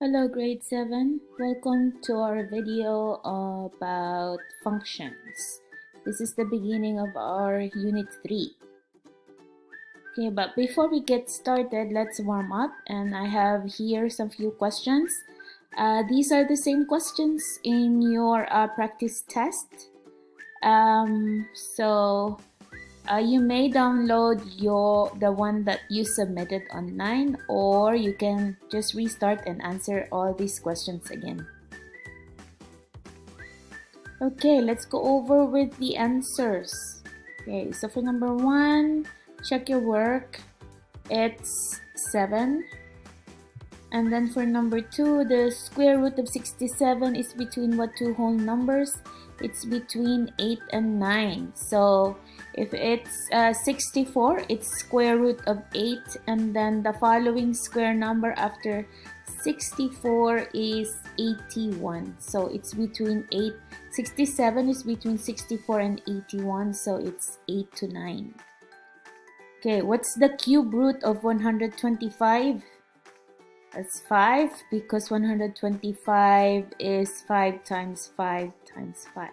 Hello grade 7, welcome to our video about functions. This is the beginning of our unit 3. Okay, but before we get started, let's warm up, and I have here some few questions. These are the same questions in your practice test. You may download the one that you submitted online, or you can just restart and answer all these questions again. Okay, let's go over with the answers. Okay, so for number 1, check your work. It's 7. And then for number 2, the square root of 67 is between what two whole numbers? It's between 8 and 9. So if it's 64, it's square root of 8, and then the following square number after 64 is 81. So it's between 8. 67 is between 64 and 81, so it's 8 to 9. Okay, what's the cube root of 125? That's 5, because 125 is 5 times 5 times 5.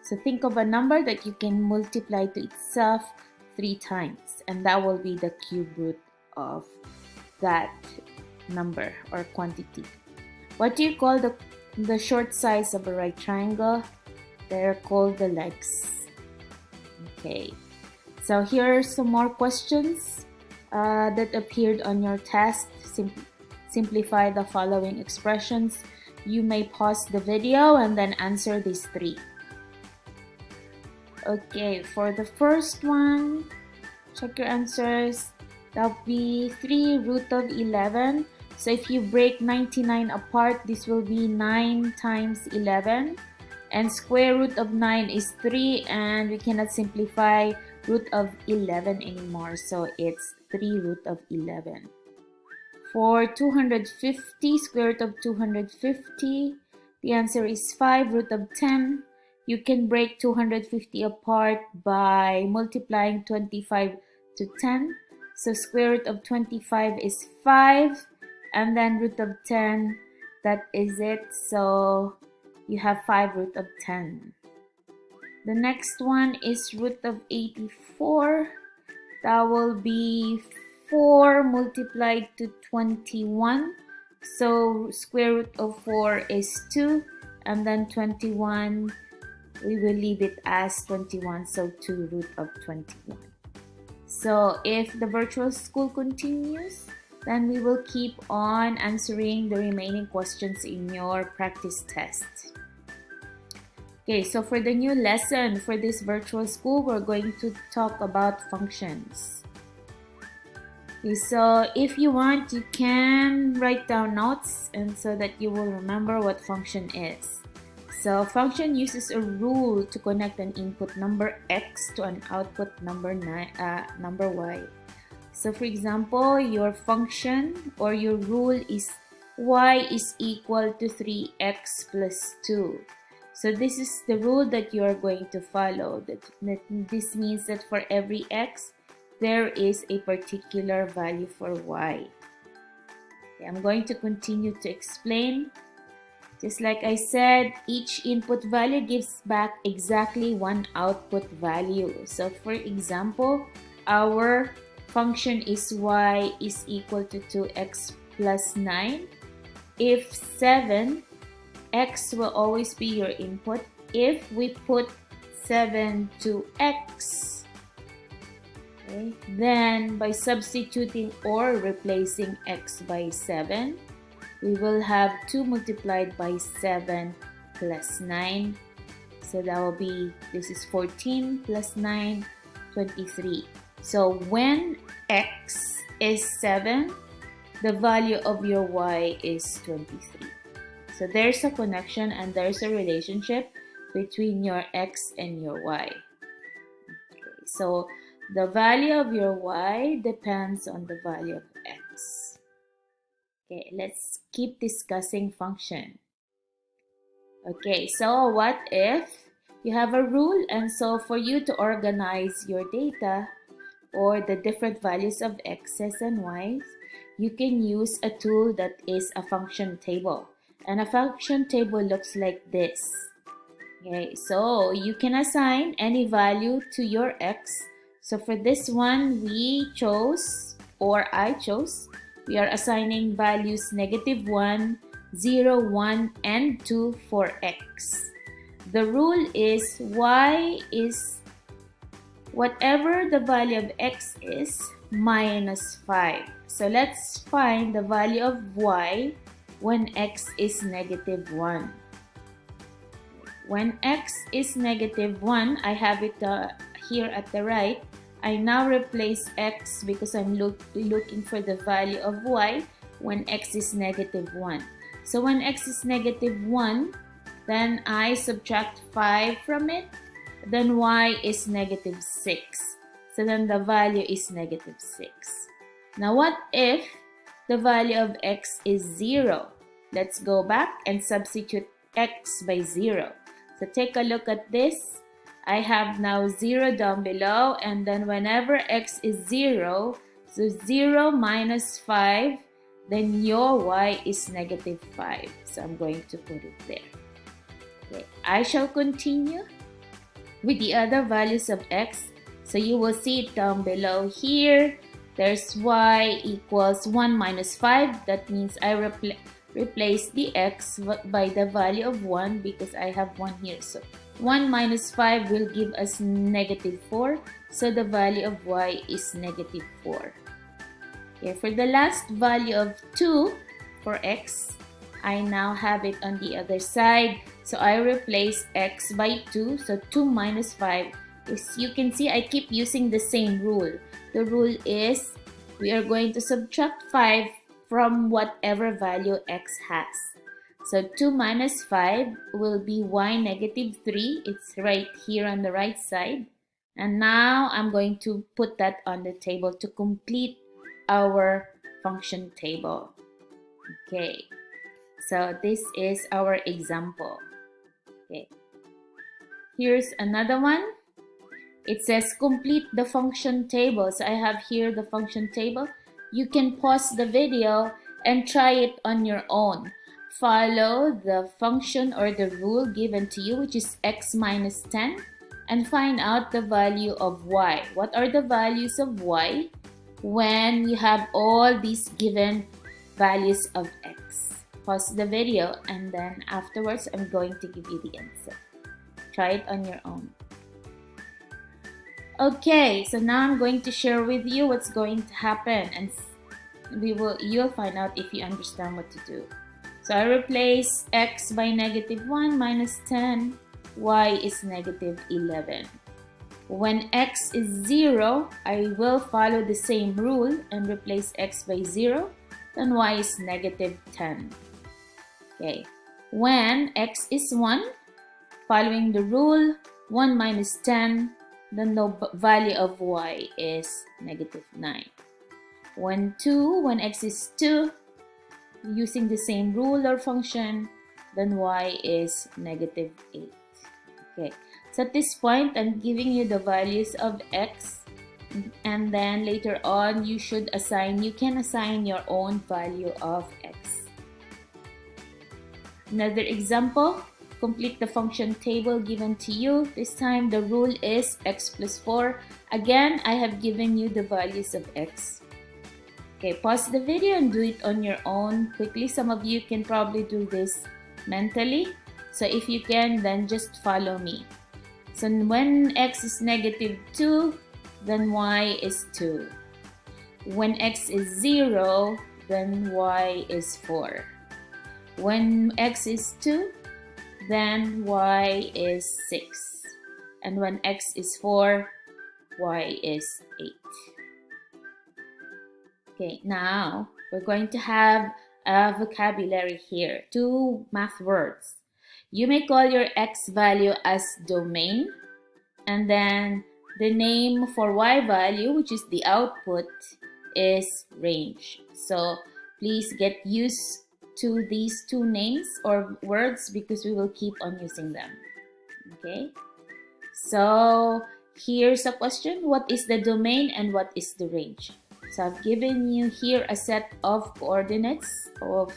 So think of a number that you can multiply to itself 3 times, and that will be the cube root of that number or quantity. What do you call the short sides of a right triangle? They're called the legs. Okay, so here are some more questions that appeared on your test. Simplify the following expressions. You may pause the video and then answer these 3. Okay, for the first one, check your answers. That'll be 3 root of 11. So if you break 99 apart, this will be 9 times 11. And square root of 9 is 3, and we cannot simplify root of 11 anymore. So it's 3 root of 11. For 250, square root of 250, the answer is 5 root of 10. You can break 250 apart by multiplying 25 to 10. So square root of 25 is 5, and then root of 10, that is it. So you have 5 root of 10. The next one is root of 84. That will be 4 multiplied to 21. So square root of 4 is 2, and then 21, we will leave it as 21, so 2 root of 21. So if the virtual school continues, then we will keep on answering the remaining questions in your practice test. Okay, so for the new lesson for this virtual school, we're going to talk about functions. Okay, so if you want, you can write down notes and so that you will remember what function is. So function uses a rule to connect an input number x to an output number y. So for example, your function or your rule is y is equal to 3x plus 2. So this is the rule that you are going to follow. This means that for every x, there is a particular value for y. Okay, I'm going to continue to explain. Just like I said, each input value gives back exactly one output value. So for example, our function is y is equal to 2x plus 9. If 7, x will always be your input. If we put 7 to x, okay, then by substituting or replacing x by 7, we will have 2 multiplied by 7 plus 9. So that will be, this is 14 plus 9, 23. So when x is 7, the value of your y is 23. So there's a connection and there's a relationship between your x and your y. Okay, so the value of your y depends on the value of x. Okay, let's keep discussing function. Okay, so what if you have a rule, and so for you to organize your data or the different values of x's and y's, you can use a tool that is a function table. And a function table looks like this. Okay, so you can assign any value to your x. So for this one, we chose, or I chose, we are assigning values -1, 0, 1, and 2 for x. The rule is y is whatever the value of x is minus 5. So let's find the value of y when x is -1. When x is -1, I have it here at the right. I now replace x because I'm looking for the value of y when x is -1. So when x is -1, then I subtract 5 from it. Then y is -6. So then the value is -6. Now what if the value of x is 0? Let's go back and substitute x by 0. So take a look at this. I have now 0 down below, and then whenever x is 0, so 0 minus 5, then your y is -5. So I'm going to put it there. Okay, I shall continue with the other values of x. So you will see it down below here. There's y equals 1 minus 5. That means I replace the x by the value of 1 because I have 1 here. So 1 minus 5 will give us -4. So the value of y is -4. Okay, for the last value of 2 for x, I now have it on the other side. So I replace x by 2. So 2 minus 5. As you can see, I keep using the same rule. The rule is we are going to subtract 5 from whatever value x has. So 2 minus 5 will be y -3. It's right here on the right side. And now I'm going to put that on the table to complete our function table. Okay, so this is our example. Okay, here's another one. It says complete the function table. So I have here the function table. You can pause the video and try it on your own. Follow the function or the rule given to you, which is x minus 10, and find out the value of y. What are the values of y when you have all these given values of x? Pause the video, and then afterwards I'm going to give you the answer. Try it on your own. Okay, so now I'm going to share with you what's going to happen, and you'll find out if you understand what to do. So I replace x by -1 minus 10, y is -11. When x is 0, I will follow the same rule and replace x by 0, then y is -10. Okay, when x is 1, following the rule, 1 minus 10, then the value of y is -9. When x is 2, using the same rule or function, then y is -8. Okay, so at this point, I'm giving you the values of x, and then later on, you can assign your own value of x. Another example. Complete the function table given to you. This time the rule is x plus 4. Again, I have given you the values of x. Okay, pause the video and do it on your own quickly. Some of you can probably do this mentally. So if you can, then just follow me. So when x is -2, then y is 2. When x is 0, then y is 4. When x is 2, then y is 6. And when x is 4, y is 8. Okay, now we're going to have a vocabulary here. 2 math words. You may call your x value as domain, and then the name for y value, which is the output, is range. So please get used to these 2 names or words because we will keep on using them. Okay, so here's a question: what is the domain and what is the range? So I've given you here a set of coordinates of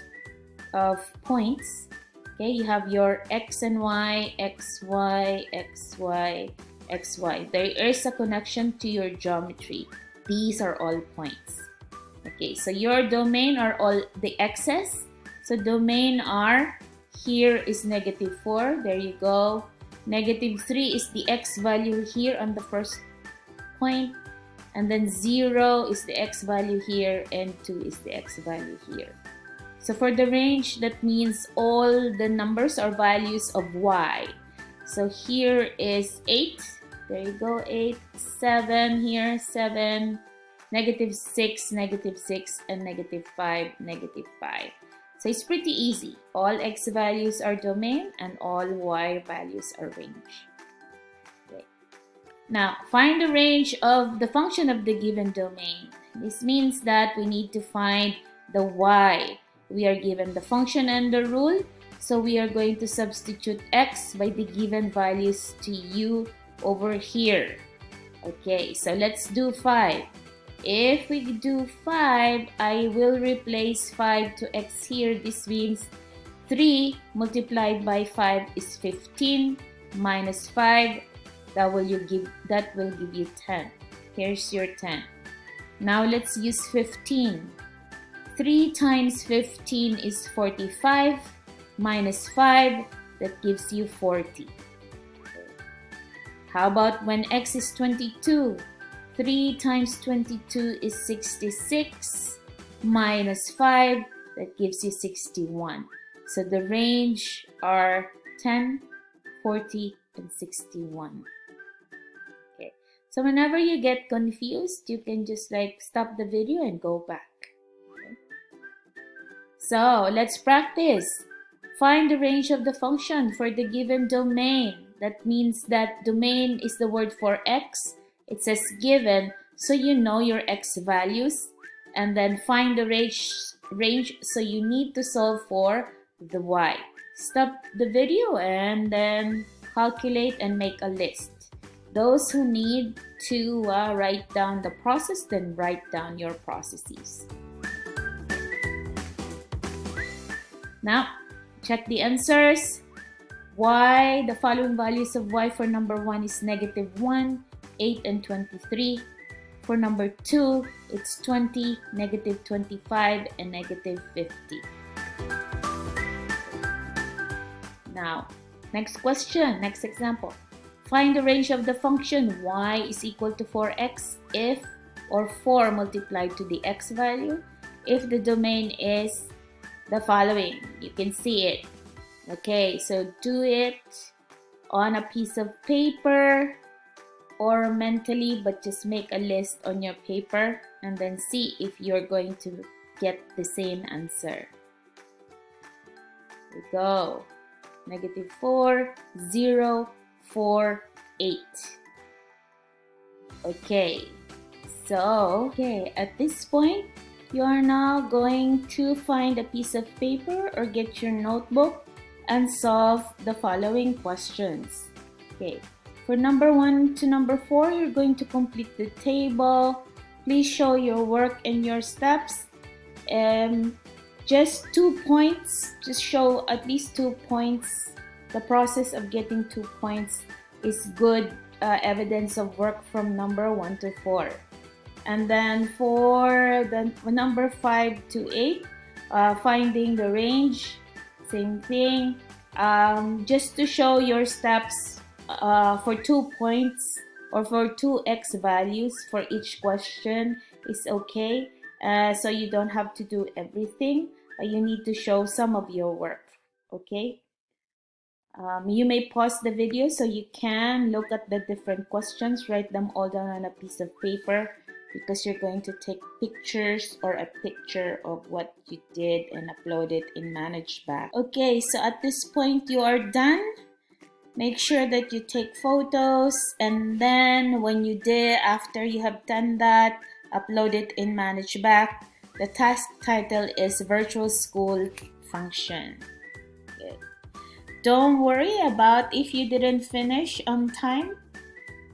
points. Okay, you have your x and y, x, y, x, y, x, y. There is a connection to your geometry. These are all points. Okay, so your domain are all the x's. So domain are, here is -4. There you go. -3 is the x value here on the first point. And then 0 is the x value here, and 2 is the x value here. So for the range, that means all the numbers or values of y. So here is 8. There you go, 8, 7 here, 7, -6, -6, and -5, -5. So it's pretty easy. All x values are domain and all y values are range. Okay. Now, find the range of the function of the given domain. This means that we need to find the y. We are given the function and the rule, so we are going to substitute x by the given values to u over here. Okay, so let's do 5. If we do 5, I will replace 5 to x here. This means 3 multiplied by 5 is 15 minus 5. That will give you 10. Here's your 10. Now let's use 15. 3 times 15 is 45 minus 5. That gives you 40. How about when x is 22? 3 times 22 is 66 minus 5. That gives you 61. So the range are 10, 40, and 61. Okay. So whenever you get confused, you can just like stop the video and go back. Okay. So let's practice. Find the range of the function for the given domain. That means that domain is the word for x. It says given, so you know your x values. And then find the range, so you need to solve for the y. Stop the video and then calculate and make a list. Those who need to write down the process, then write down your processes. Now, check the answers. Y, the following values of y for number 1 is -1, 8, and 23. For number 2, it's 20, -25, and -50. Now, next question, next example. Find the range of the function y is equal to 4x if, or 4 multiplied to the x value, if the domain is the following. You can see it. Okay, so do it on a piece of paper or mentally, but just make a list on your paper and then see if you're going to get the same answer. Here we go. -4, 0, 4, 8. Okay, so at this point, you are now going to find a piece of paper or get your notebook and solve the following questions. Okay, for number 1 to number 4, you're going to complete the table. Please show your work and your steps. Just 2 points. Just show at least 2 points. The process of getting 2 points is good evidence of work from number 1 to 4. And then for the number 5 to 8, finding the range. Same thing, just to show your steps for 2 points or for 2 x values for each question is okay. So you don't have to do everything, but you need to show some of your work, okay? You may pause the video so you can look at the different questions, write them all down on a piece of paper, because you're going to take pictures or a picture of what you did and upload it in ManageBac. Okay, so at this point you are done. Make sure that you take photos, and then after you have done that, upload it in ManageBac. The task title is Virtual School Function. Good. Don't worry about if you didn't finish on time.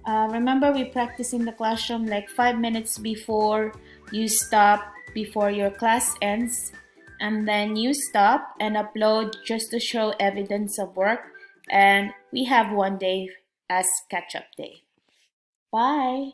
Remember, we practice in the classroom like 5 minutes before you stop before your class ends, and then you stop and upload just to show evidence of work, and we have one day as catch-up day. Bye!